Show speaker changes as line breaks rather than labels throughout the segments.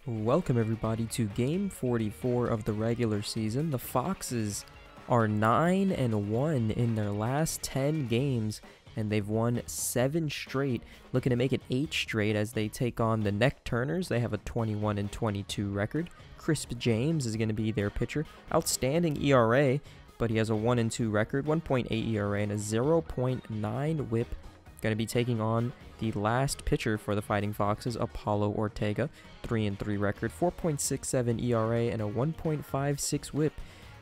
Welcome everybody to game 44 of the regular season. The Foxes are 9-1 in their last 10 games, and they've won 7 straight, looking to make it 8 straight as they take on the Neck Turners. They have a 21-22 record. Crisp James is going to be their pitcher. Outstanding ERA, but he has a 1-2 record, 1.8 ERA and a 0.9 whip. Going to be taking on the last pitcher for the Fighting Foxes, Apollo Ortega, 3-3 record, 4.67 ERA and a 1.56 whip.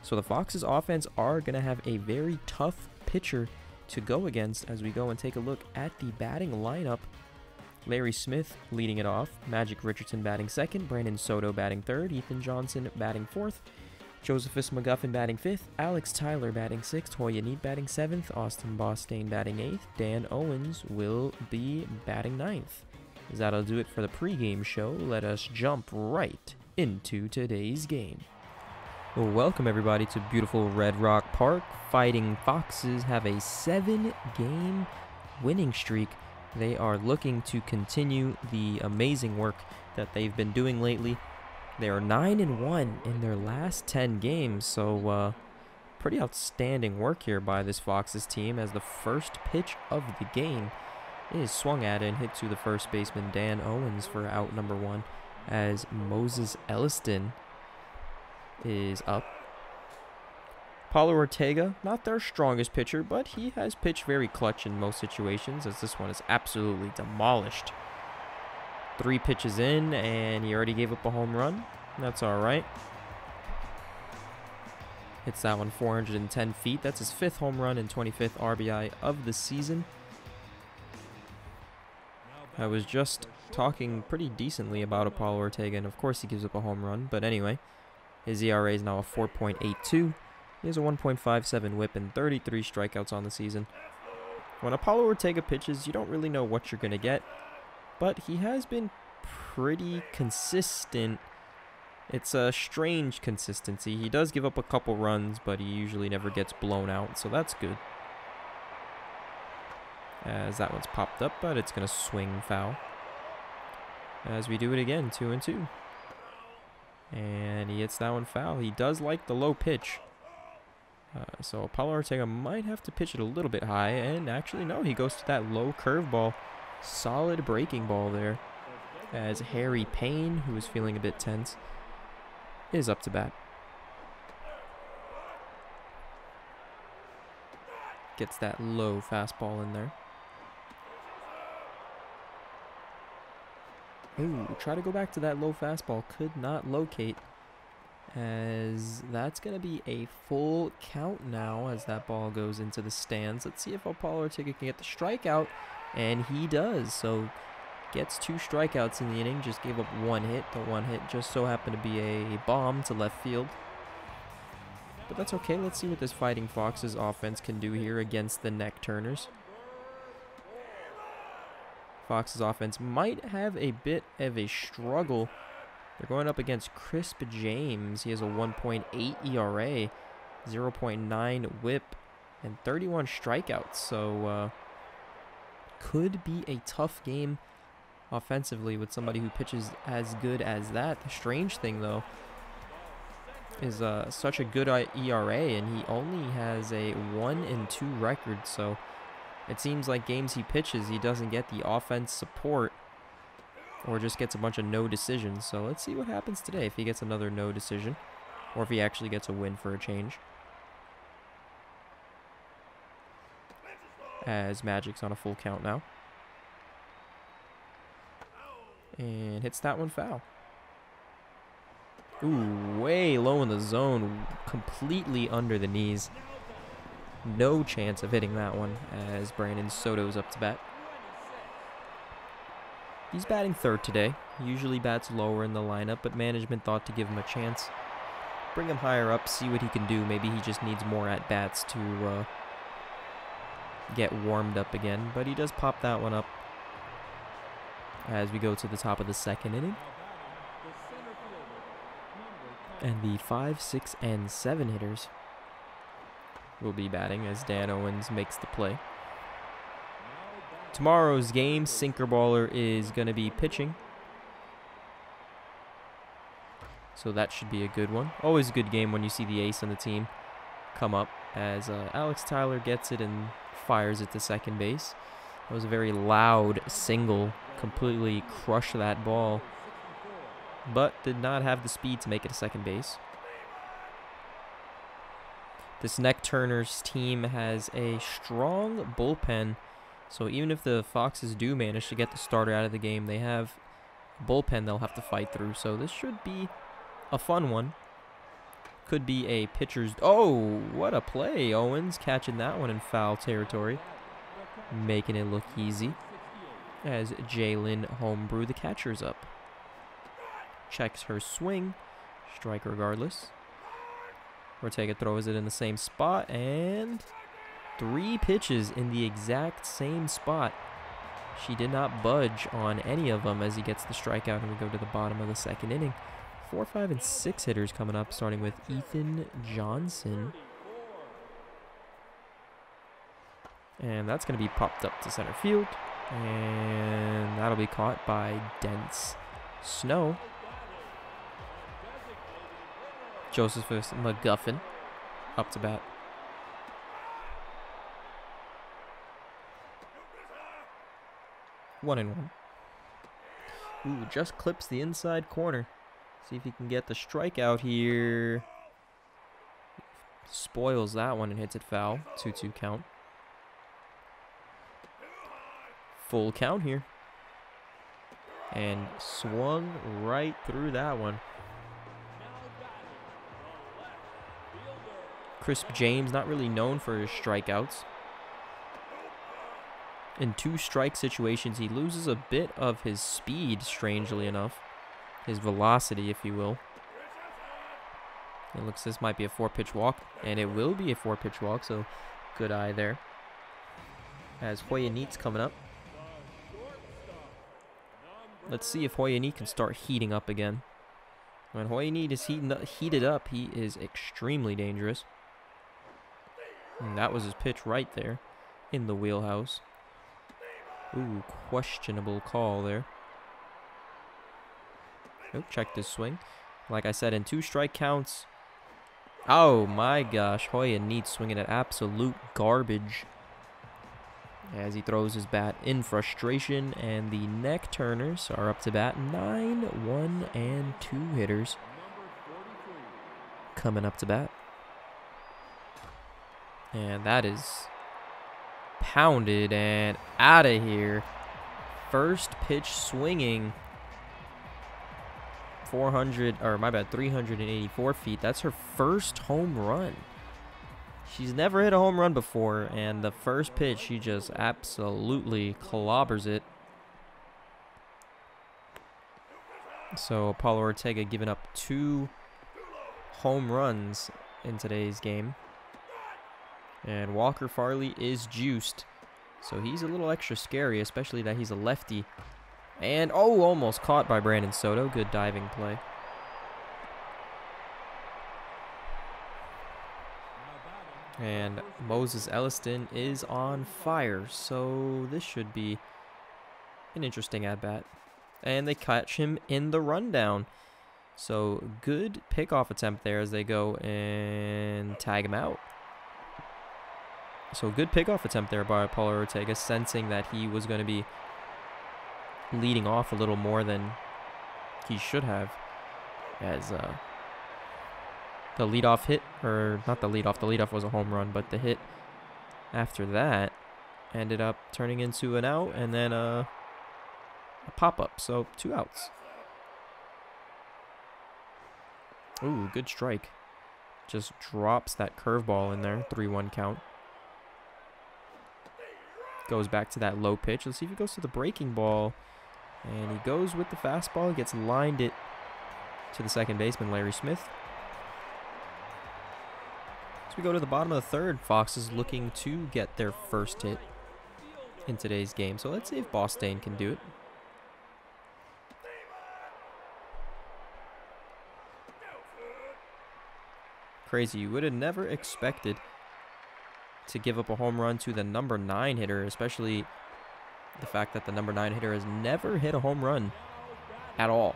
So the Foxes offense are going to have a very tough pitcher to go against as we go and take a look at the batting lineup. Larry Smith leading it off, Magic Richardson batting second, Brandon Soto batting third, Ethan Johnson batting fourth, Josephus McGuffin batting 5th, Alex Tyler batting 6th, Hoya Neat batting 7th, Austin Bostaine batting 8th, Dan Owens will be batting 9th. That'll do it for the pregame show. Let us jump right into today's game. Well, welcome everybody to beautiful Red Rock Park. Fighting Foxes have a 7-game winning streak. They are looking to continue the amazing work that they've been doing lately. They are 9-1 in their last 10 games, so pretty outstanding work here by this Foxes team as the first pitch of the game is swung at and hit to the first baseman Dan Owens for out number 1 as Moses Elliston is up. Paulo Ortega, not their strongest pitcher, but he has pitched very clutch in most situations as this one is absolutely demolished. 3 pitches in, and he already gave up a home run. That's all right. Hits that one 410 feet. That's his 5th home run and 25th RBI of the season. I was just talking pretty decently about Apollo Ortega, and of course he gives up a home run. But anyway, his ERA is now a 4.82. He has a 1.57 whip and 33 strikeouts on the season. When Apollo Ortega pitches, you don't really know what you're going to get, but he has been pretty consistent. It's a strange consistency. He does give up a couple runs, but he usually never gets blown out, so that's good. As that one's popped up, but it's going to swing foul. As we do it again, 2-2. And he hits that one foul. He does like the low pitch. So Apollo Ortega might have to pitch it a little bit high, and actually no, he goes to that low curveball. Solid breaking ball there. As Harry Payne, who is feeling a bit tense, is up to bat. Gets that low fastball in there. Ooh, try to go back to that low fastball. Could not locate. As that's going to be a full count now as that ball goes into the stands. Let's see if Apollo Ortega can get the strikeout. And he does. So gets 2 strikeouts in the inning. Just gave up 1 hit. The 1 hit just so happened to be a bomb to left field. But that's okay. Let's see what this Fighting Foxes offense can do here against the Neck Turners. Foxes offense might have a bit of a struggle. They're going up against Crisp James. He has a 1.8 ERA, 0.9 whip, and 31 strikeouts. So could be a tough game offensively with somebody who pitches as good as that. The strange thing, though, is such a good ERA, and he only has a 1-2 record. So it seems like games he pitches, he doesn't get the offense support or just gets a bunch of no decisions. So let's see what happens today if he gets another no decision or if he actually gets a win for a change. As Magic's on a full count now. And hits that one foul. Ooh, way low in the zone. Completely under the knees. No chance of hitting that one as Brandon Soto's up to bat. He's batting 3rd today. He usually bats lower in the lineup, but management thought to give him a chance. Bring him higher up, see what he can do. Maybe he just needs more at-bats to get warmed up again. But he does pop that one up as we go to the top of the 2nd inning. And the 5, 6, and 7 hitters will be batting as Dan Owens makes the play. Tomorrow's game, Sinker Baller is going to be pitching. So that should be a good one. Always a good game when you see the ace on the team come up, as Alex Tyler gets it and fires it to second base. That was a very loud single, completely crushed that ball, but did not have the speed to make it to second base. This Neck Turner's team has a strong bullpen, so even if the Foxes do manage to get the starter out of the game, they have a bullpen they'll have to fight through. So this should be a fun one. Could be a pitcher's... Oh, what a play. Owens catching that one in foul territory, making it look easy as Jalen Homebrew, the catcher's up. Checks her swing. Strike regardless. Ortega throws it in the same spot, and 3 pitches in the exact same spot. She did not budge on any of them as he gets the strikeout, and we go to the bottom of the second inning. 4, 5, and 6 hitters coming up, starting with Ethan Johnson. And that's going to be popped up to center field, and that'll be caught by Dense Snow. Josephus McGuffin up to bat. One and one. Ooh, just clips the inside corner. See if he can get the strikeout here. Spoils that one and hits it foul. 2-2 count. Full count here. And swung right through that one. Crisp James, not really known for his strikeouts. In 2 strike situations, he loses a bit of his speed, strangely enough. His velocity, if you will. It looks this might be a 4-pitch walk, and it will be a 4-pitch walk, so good eye there. As Hoya Neat's coming up. Let's see if Hoya Neat can start heating up again. When Hoya Neat is heated up, he is extremely dangerous. And that was his pitch right there in the wheelhouse. Ooh, questionable call there. Oh, check this swing. Like I said, in 2 strike counts. Oh my gosh, Hoya Neat swinging at absolute garbage as he throws his bat in frustration, and the Neck Turners are up to bat. 9, 1, and 2 hitters coming up to bat. And that is pounded and out of here. First pitch swinging. 384 feet. That's her first home run. She's never hit a home run before, and the first pitch, she just absolutely clobbers it. So Apollo Ortega giving up 2 home runs in today's game. And Walker Farley is juiced, so he's a little extra scary, especially that he's a lefty. And, oh, almost caught by Brandon Soto. Good diving play. And Moses Elliston is on fire, so this should be an interesting at-bat. And they catch him in the rundown. So good pickoff attempt there as they go and tag him out. So good pickoff attempt there by Apollo Ortega, sensing that he was going to be leading off a little more than he should have, as the leadoff hit, or not the leadoff was a home run, but the hit after that ended up turning into an out, and then a pop-up, so 2 outs. Ooh, good strike. Just drops that curveball in there, 3-1 count. Goes back to that low pitch. Let's see if he goes to the breaking ball. And he goes with the fastball. He gets lined it to the second baseman, Larry Smith. So we go to the bottom of the third. Foxes looking to get their first hit in today's game. So let's see if Bostain can do it. Crazy. You would have never expected to give up a home run to the number 9 hitter, especially the fact that the number 9 hitter has never hit a home run at all.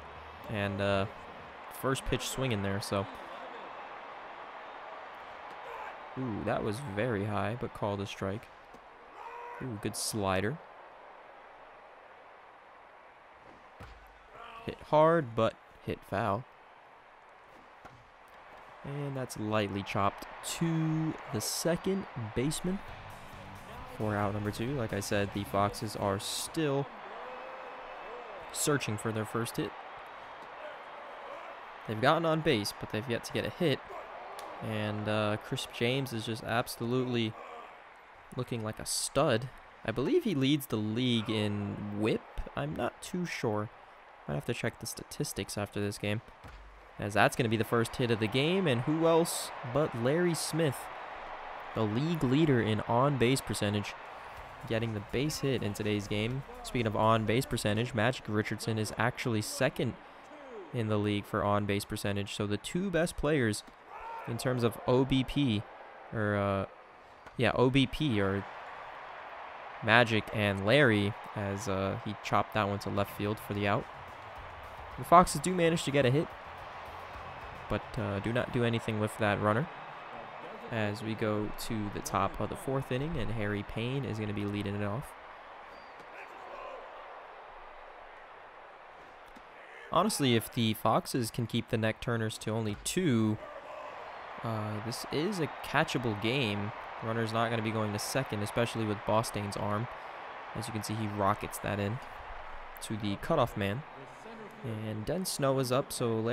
And first pitch swinging there, so. Ooh, that was very high, but called a strike. Ooh, good slider. Hit hard, but hit foul. And that's lightly chopped to the second baseman for out number 2. Like I said, the Foxes are still searching for their first hit. They've gotten on base, but they've yet to get a hit. And Chris James is just absolutely looking like a stud. I believe he leads the league in whip. I'm not too sure. Might have to check the statistics after this game, as that's going to be the first hit of the game. And who else but Larry Smith, the league leader in on-base percentage, getting the base hit in today's game. Speaking of on-base percentage, Magic Richardson is actually second in the league for on-base percentage. So the two best players in terms of OBP, or OBP, or Magic and Larry, as he chopped that one to left field for the out. The Foxes do manage to get a hit, but do not do anything with that runner. As we go to the top of the 4th inning, and Harry Payne is going to be leading it off. Honestly, if the Foxes can keep the neck turners to only 2, this is a catchable game. Runner's not going to be going to second, especially with Bostain's arm. As you can see, he rockets that in to the cutoff man. And then snow is up, so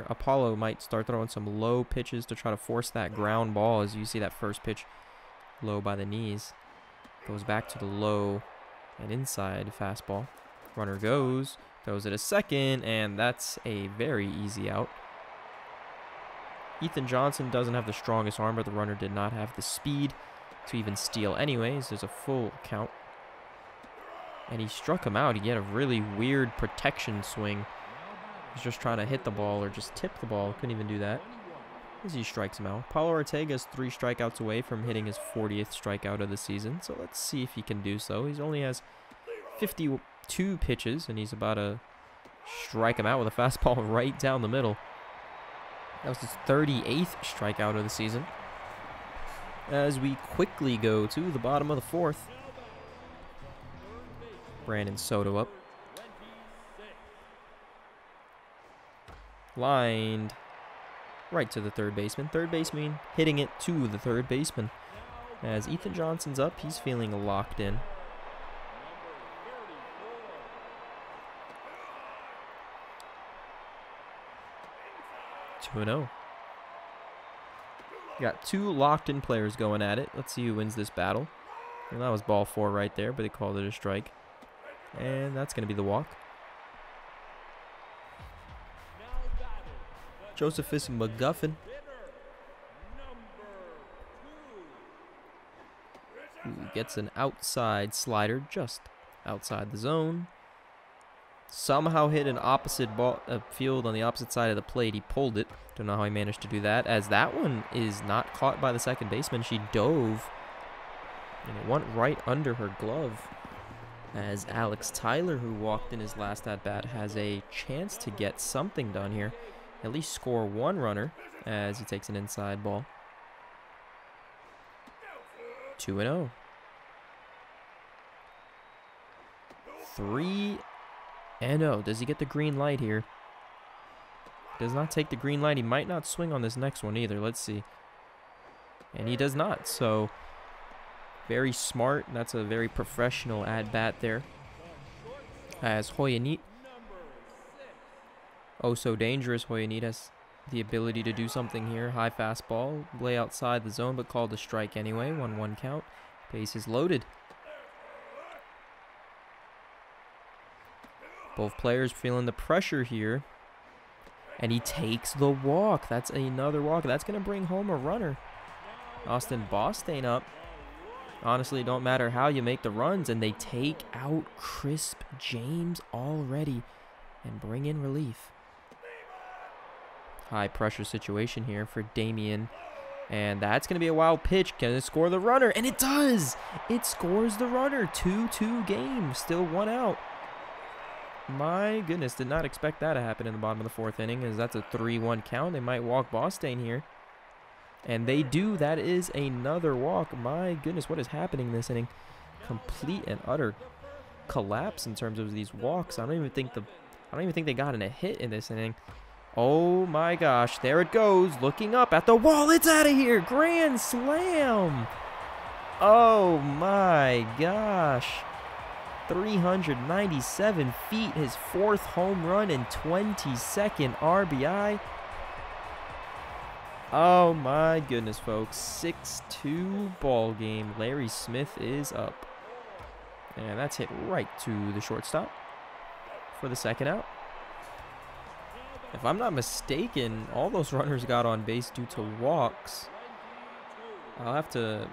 Apollo might start throwing some low pitches to try to force that ground ball. As you see that first pitch low by the knees. Goes back to the low and inside fastball. Runner goes, throws it a second, and that's a very easy out. Ethan Johnson doesn't have the strongest arm, but the runner did not have the speed to even steal anyways. There's a full count. And he struck him out. He had a really weird protection swing. He's just trying to hit the ball or just tip the ball. Couldn't even do that as he strikes him out. Paulo Ortega is 3 strikeouts away from hitting his 40th strikeout of the season. So let's see if he can do so. He only has 52 pitches, and he's about to strike him out with a fastball right down the middle. That was his 38th strikeout of the season. As we quickly go to the bottom of the 4th. Brandon Soto up. Lined right to the 3rd baseman. 3rd baseman hitting it to the 3rd baseman. As Ethan Johnson's up, he's feeling locked in. -0. Got 2 locked-in players going at it. Let's see who wins this battle. And that was ball 4 right there, but they called it a strike. And that's going to be the walk. Josephus McGuffin. Who gets an outside slider just outside the zone. Somehow hit an opposite field on the opposite side of the plate. He pulled it. Don't know how he managed to do that, as that one is not caught by the second baseman. She dove, and it went right under her glove. As Alex Tyler, who walked in his last at-bat, has a chance to get something done here. At least score 1 runner, as he takes an inside ball. 2-0. 3-0. Does he get the green light here? Does not take the green light. He might not swing on this next one either. Let's see. And he does not. So, very smart. That's a very professional at-bat there. As Hoyanit. Oh, so dangerous. Hoyanit has the ability to do something here. High fastball. Lay outside the zone, but called a strike anyway. 1-1 count. Bases loaded. Both players feeling the pressure here. And he takes the walk. That's another walk. That's going to bring home a runner. Austin Bostain up. Honestly, it don't matter how you make the runs. And they take out Crisp James already and bring in relief. High pressure situation here for Damien. And that's going to be a wild pitch. Can it score the runner? And it does. It scores the runner. 2-2 game. Still 1 out. My goodness, did not expect that to happen in the bottom of the 4th inning, as that's a 3-1 count. They might walk Bostein here. And they do. That is another walk. My goodness, what is happening this inning? Complete and utter collapse in terms of these walks. I don't even think they got in a hit in this inning. Oh my gosh, there it goes. Looking up at the wall. It's out of here. Grand slam. Oh my gosh. 397 feet, his 4th home run and 22nd RBI. Oh my goodness, folks. 6-2 ball game. Larry Smith is up. And that's hit right to the shortstop for the 2nd out. If I'm not mistaken, all those runners got on base due to walks. I'll have to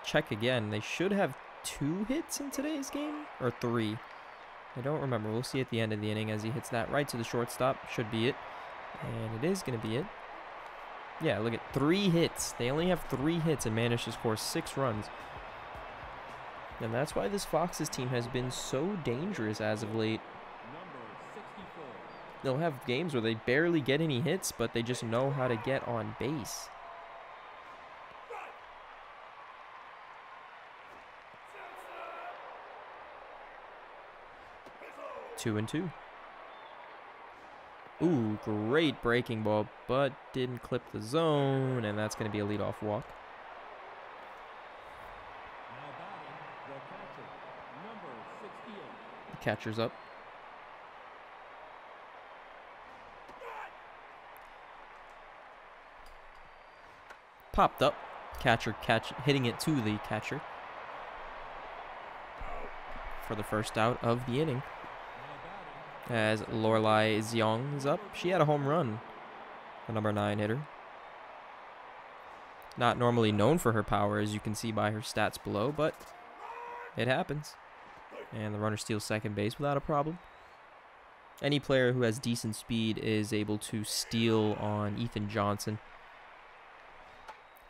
check again. They should have 2 hits in today's game, or 3. I don't remember. We'll see at the end of the inning as he hits that right to the shortstop. Should be it. And it is going to be it. Yeah, look at 3 hits. They only have 3 hits and managed to score 6 runs. And that's why this Foxes team has been so dangerous as of late. They'll have games where they barely get any hits, but they just know how to get on base. Two and two. Ooh, great breaking ball, but didn't clip the zone, and that's going to be a leadoff walk. The catcher's up. Popped up. Catcher hitting it to the catcher for the 1st out of the inning. As Lorelai Xiong is up. She had a home run, the number 9 hitter. Not normally known for her power, as you can see by her stats below, but it happens. And the runner steals 2nd base without a problem. Any player who has decent speed is able to steal on Ethan Johnson.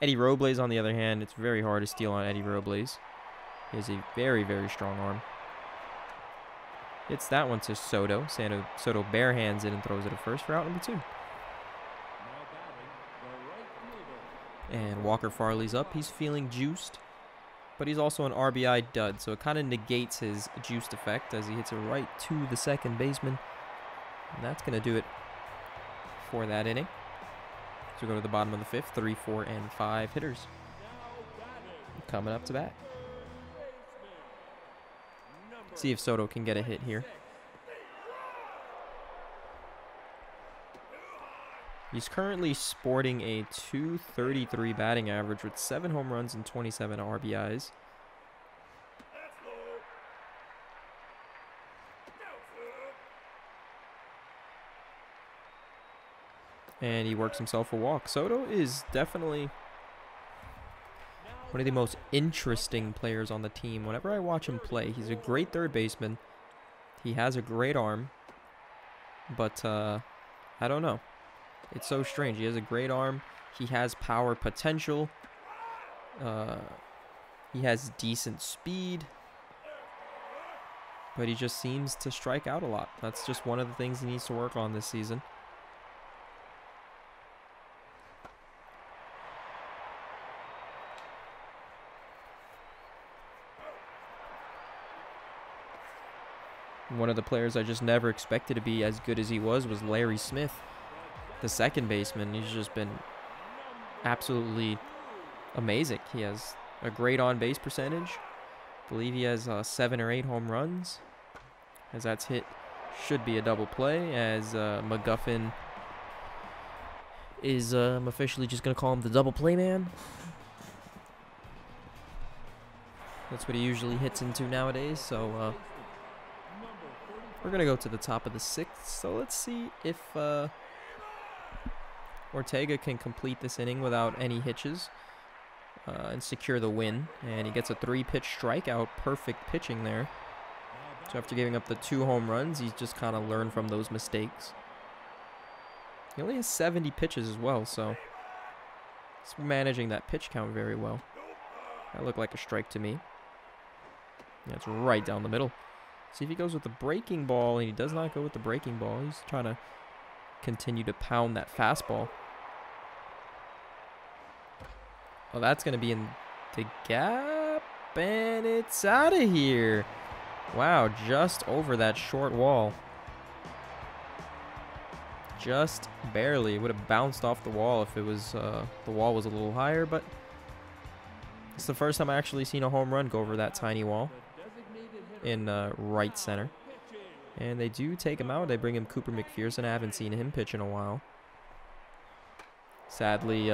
Eddie Robles, on the other hand, it's very hard to steal on Eddie Robles. He has a very, very strong arm. It's that one to Soto. Soto barehands it and throws it at first for out number 2. And Walker Farley's up. He's feeling juiced, but he's also an RBI dud, so it kind of negates his juiced effect as he hits it right to the 2nd baseman. And that's going to do it for that inning. So we go to the bottom of the 5th. 3, 4, and 5 hitters coming up to bat. See if Soto can get a hit here. He's currently sporting a .233 batting average with 7 home runs and 27 RBIs. And he works himself a walk. Soto is definitely one of the most interesting players on the team. Whenever I watch him play, he's a great 3rd baseman. He has a great arm. But, I don't know. It's so strange. He has a great arm. He has power potential. He has decent speed. But he just seems to strike out a lot. That's just one of the things he needs to work on this season. One of the players I just never expected to be as good as he was Larry Smith, the 2nd baseman. He's just been absolutely amazing. He has a great on-base percentage. I believe he has 7 or 8 home runs. As that's hit, should be a double play, as McGuffin is, I'm officially just going to call him the double play man. That's what he usually hits into nowadays, so we're going to go to the top of the 6th, so let's see if Ortega can complete this inning without any hitches and secure the win. And he gets a 3-pitch strikeout. Perfect pitching there. So after giving up the 2 home runs, he's just kind of learned from those mistakes. He only has 70 pitches as well, so he's managing that pitch count very well. That looked like a strike to me. That's right down the middle. See if he goes with the breaking ball, and he does not go with the breaking ball. He's trying to continue to pound that fastball. Well, that's going to be in the gap, and it's out of here. Wow, just over that short wall. Just barely. It would have bounced off the wall if it was the wall was a little higher, but it's the first time I actually seen a home run go over that tiny wall in right center. And they do take him out. They bring him Cooper McPherson. I haven't seen him pitch in a while. Sadly,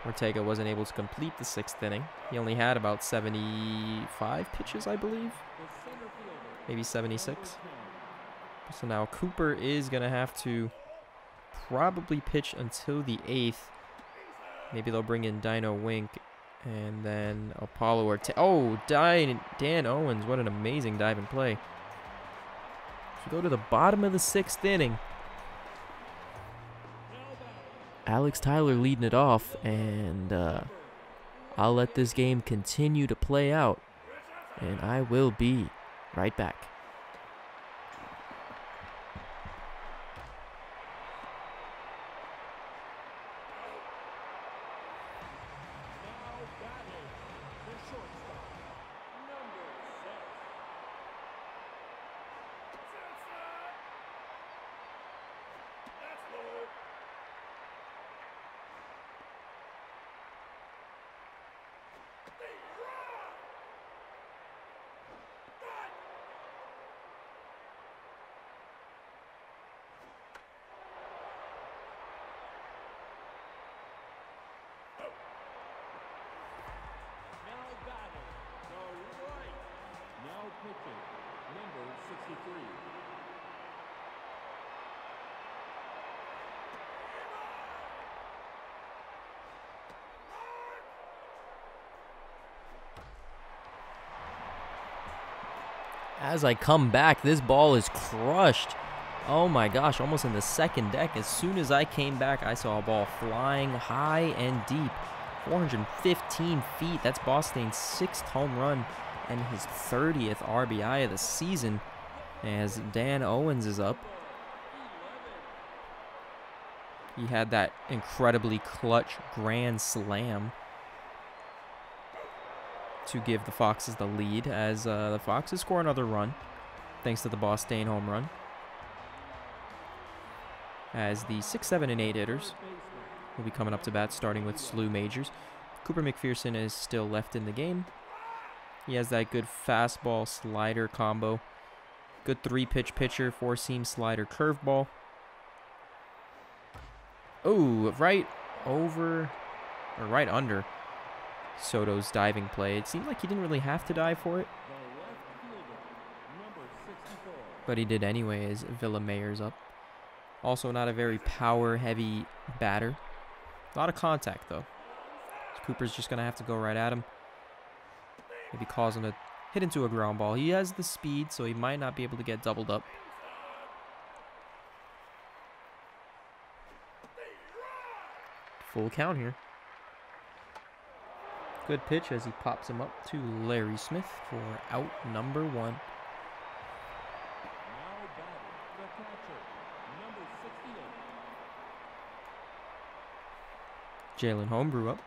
Ortega wasn't able to complete the 6th inning. He only had about 75 pitches, I believe. Maybe 76. So now Cooper is going to have to probably pitch until the 8th. Maybe they'll bring in Dino Wink and then Apollo Ortega. Oh, Dan Owens. What an amazing dive and play. So go to the bottom of the 6th inning. Alex Tyler leading it off, and I'll let this game continue to play out, and I will be right back.
Number 63.
As I come back, this ball is crushed. Oh my gosh, almost in the second deck. As soon as I came back, I saw a ball flying high and deep. 415 feet. That's Bostain's 6th home run and his 30th RBI of the season, as Dan Owens is up. He had that incredibly clutch grand slam to give the Foxes the lead, as the Foxes score another run thanks to the Bostain home run, as the 6, 7, and 8 hitters will be coming up to bat, starting with Slew Majors. Cooper McPherson is still left in the game. He has that good fastball slider combo. Good 3-pitch pitcher, 4-seam slider curveball. Oh, right over, or right under Soto's diving play. It seemed like he didn't really have to dive for it, but he did anyway, as Villamayer's up. Also not a very power-heavy batter. A lot of contact, though. So Cooper's just going to have to go right at him. Maybe cause him to hit into a ground ball. He has the speed, so he might not be able to get doubled up. Full count here. Good pitch as he pops him up to Larry Smith for out number 1. Jalen Homebrew up.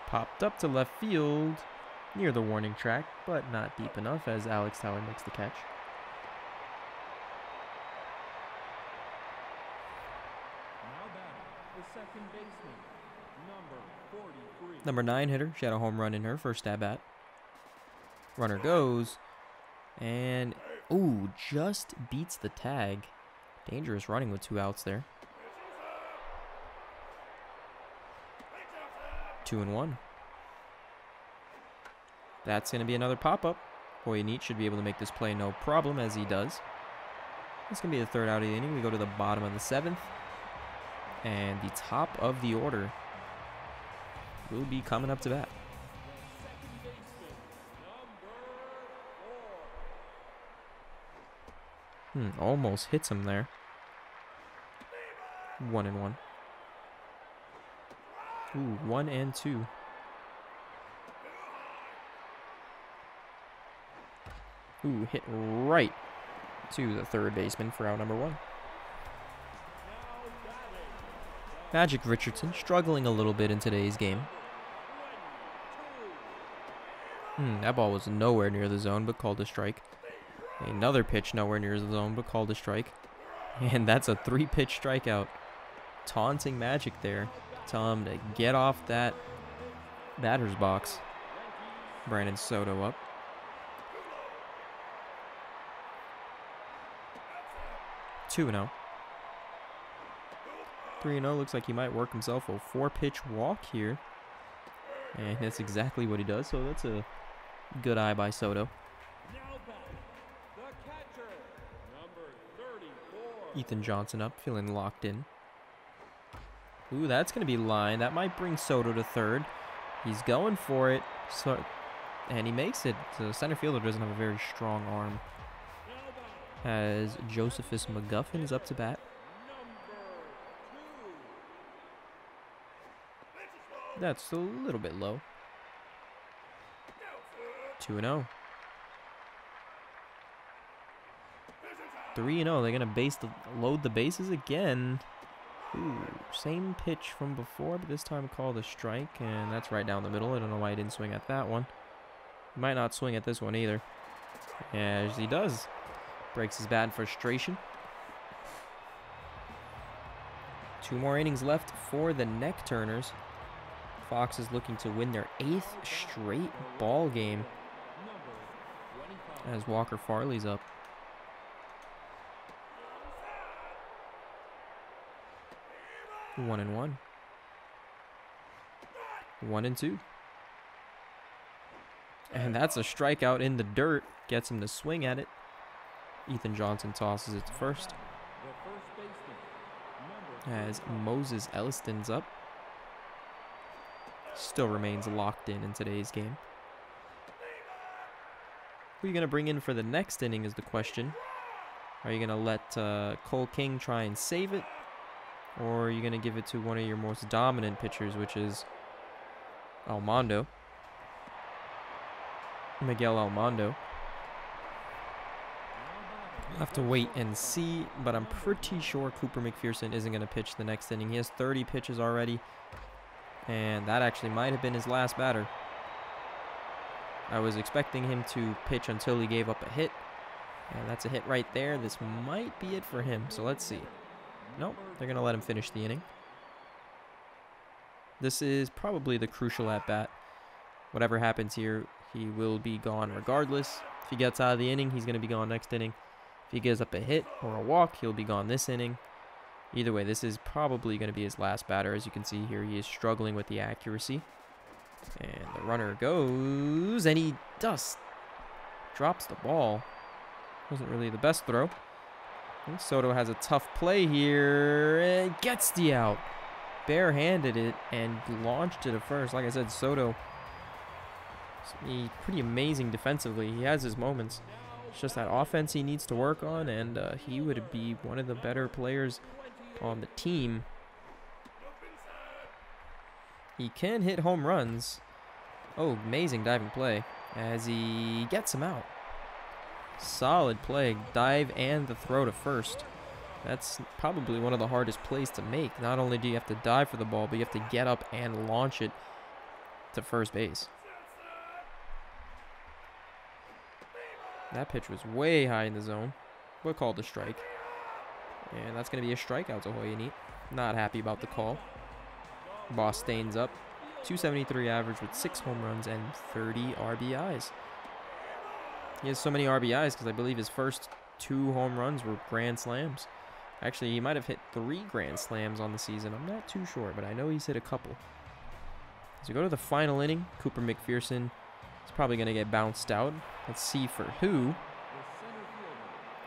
Popped up to left field near the warning track, but not deep enough, as Alex Tyler makes the catch.
Now batting, the second baseman, number 43.
Number 9 hitter, she had a home run in her first at bat. Runner goes, and ooh, just beats the tag. Dangerous running with 2 outs there. 2-1. That's going to be another pop-up. Hoyanit should be able to make this play no problem, as he does. It's going to be the 3rd out of the inning. We go to the bottom of the 7th. And the top of the order will be coming up to bat. Almost hits him there. 1-1. Ooh, 1 and 2. Ooh, hit right to the third baseman for out number 1. Magic Richardson struggling a little bit in today's game. That ball was nowhere near the zone, but called a strike. Another pitch nowhere near the zone, but called a strike. And that's a 3-pitch strikeout. Taunting Magic there. Tell him to get off that batter's box. Brandon Soto up. Two 2-0. 3-0. Looks like he might work himself a 4-pitch walk here. And that's exactly what he does, so that's a good eye by Soto. Ethan Johnson up, feeling locked in. Ooh, that's going to be line. That might bring Soto to third. He's going for it. And he makes it. The center fielder doesn't have a very strong arm. As Josephus McGuffin is up to bat. That's a little bit low. 2-0. 3-0. They're going to load the bases again. Ooh, same pitch from before, but this time called a strike, and that's right down the middle. I don't know why he didn't swing at that one. He might not swing at this one either. As he does. Breaks his bat in frustration. 2 more innings left for the Neck Turners. Fox is looking to win their 8th straight ball game. As Walker Farley's up. 1-1. 1-2. And that's a strikeout in the dirt. Gets him to swing at it. Ethan Johnson tosses it to first. As Moses Elliston's up. Still remains locked in today's game. Who are you going to bring in for the next inning is the question. Are you going to let Cole King try and save it? Or are you going to give it to one of your most dominant pitchers, which is Almondo? Miguel Almondo. We'll have to wait and see, but I'm pretty sure Cooper McPherson isn't going to pitch the next inning. He has 30 pitches already, and that actually might have been his last batter. I was expecting him to pitch until he gave up a hit, and that's a hit right there. This might be it for him, so let's see. Nope, they're going to let him finish the inning. This is probably the crucial at-bat. Whatever happens here, he will be gone regardless. If he gets out of the inning, he's going to be gone next inning. If he gives up a hit or a walk, he'll be gone this inning. Either way, this is probably going to be his last batter. As you can see here, he is struggling with the accuracy. And the runner goes, and he just drops the ball. Wasn't really the best throw. I think Soto has a tough play here. And gets the out. Barehanded it and launched it at first. Like I said, Soto, he's pretty amazing defensively. He has his moments. It's just that offense he needs to work on, and he would be one of the better players on the team. He can hit home runs. Oh, amazing diving play as he gets him out. Solid play, dive and the throw to first. That's probably one of the hardest plays to make. Not only do you have to dive for the ball, but you have to get up and launch it to first base. That pitch was way high in the zone. We'll call it a strike. And that's going to be a strikeout to Hoyonit. Not happy about the call. Bostain's up. 273 average with 6 home runs and 30 RBIs. He has so many RBIs because I believe his first 2 home runs were grand slams. Actually, he might have hit 3 grand slams on the season. I'm not too sure, but I know he's hit a couple. As we go to the final inning, Cooper McPherson is probably going to get bounced out. Let's see for who.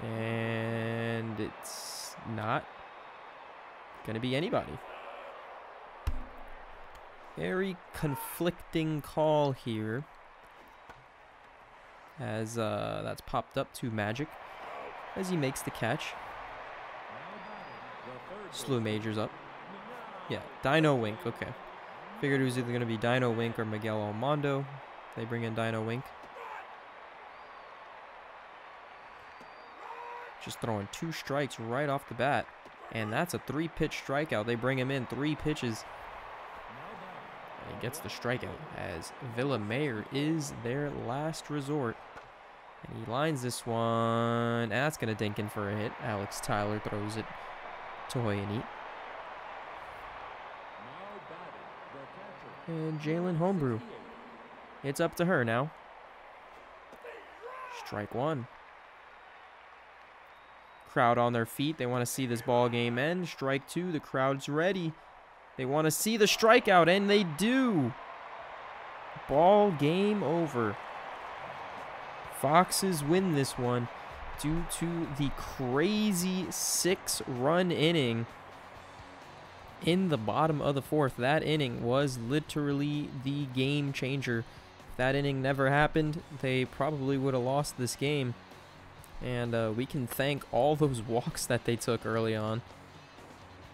And it's not going to be anybody. Very conflicting call here. As that's popped up to Magic as he makes the catch. Slew Majors up. Yeah, Dino Wink, okay. Figured it was either going to be Dino Wink or Miguel Almondo. They bring in Dino Wink. Just throwing 2 strikes right off the bat. And that's a 3-pitch strikeout. They bring him in 3 pitches. And he gets the strikeout as Villamayor is their last resort. And he lines this one. And that's going to dink in for a hit. Alex Tyler throws it to Hoyanit. And Jalen Homebrew. It's up to her now. Strike 1. Crowd on their feet. They want to see this ball game end. Strike 2. The crowd's ready. They want to see the strikeout, and they do. Ball game over. Foxes win this one due to the crazy 6-run inning in the bottom of the 4th. That inning was literally the game changer. If that inning never happened, they probably would have lost this game. And we can thank all those walks that they took early on.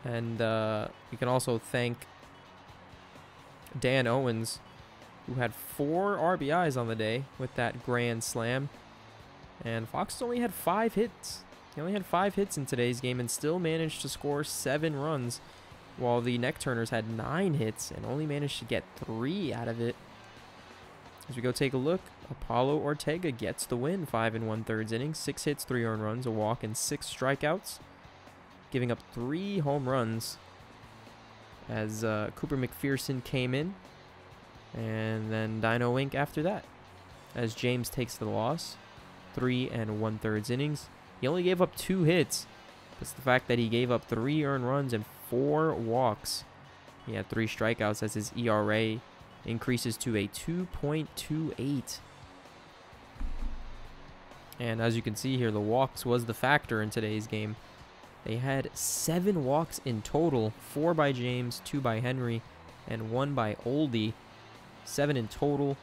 And we can also thank Dan Owens, who had 4 RBIs on the day with that grand slam. And Fox only had 5 hits. He only had 5 hits in today's game and still managed to score 7 runs, while the Neck Turners had 9 hits and only managed to get 3 out of it. As we go take a look, Apollo Ortega gets the win, 5 1/3 innings, 6 hits, 3 earned runs, a walk, and 6 strikeouts, giving up 3 home runs as Cooper McPherson came in, and then Dino Wink after that, as James takes the loss, 3 1/3 innings. He only gave up 2 hits, but the fact that he gave up 3 earned runs and 4 walks. He had 3 strikeouts as his ERA increases to a 2.28. And as you can see here, the walks was the factor in today's game. They had 7 walks in total, 4 by James, 2 by Henry, and 1 by Oldie. 7 in total,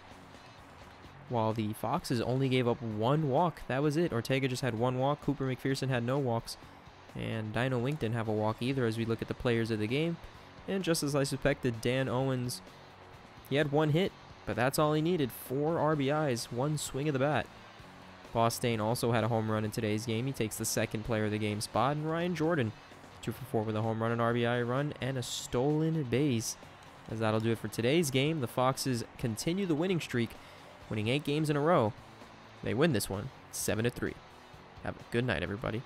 while the Foxes only gave up 1 walk. That was it. Ortega just had 1 walk. Cooper McPherson had no walks. And Dino Wink didn't have a walk either as we look at the players of the game. And just as I suspected, Dan Owens, he had 1 hit, but that's all he needed. 4 RBIs, 1 swing of the bat. Bostain also had a home run in today's game. He takes the 2nd player of the game spot. And Ryan Jordan, 2 for 4 with a home run, an RBI run, and a stolen base. As that'll do it for today's game. The Foxes continue the winning streak, winning 8 games in a row. They win this one 7-3. Have a good night, everybody.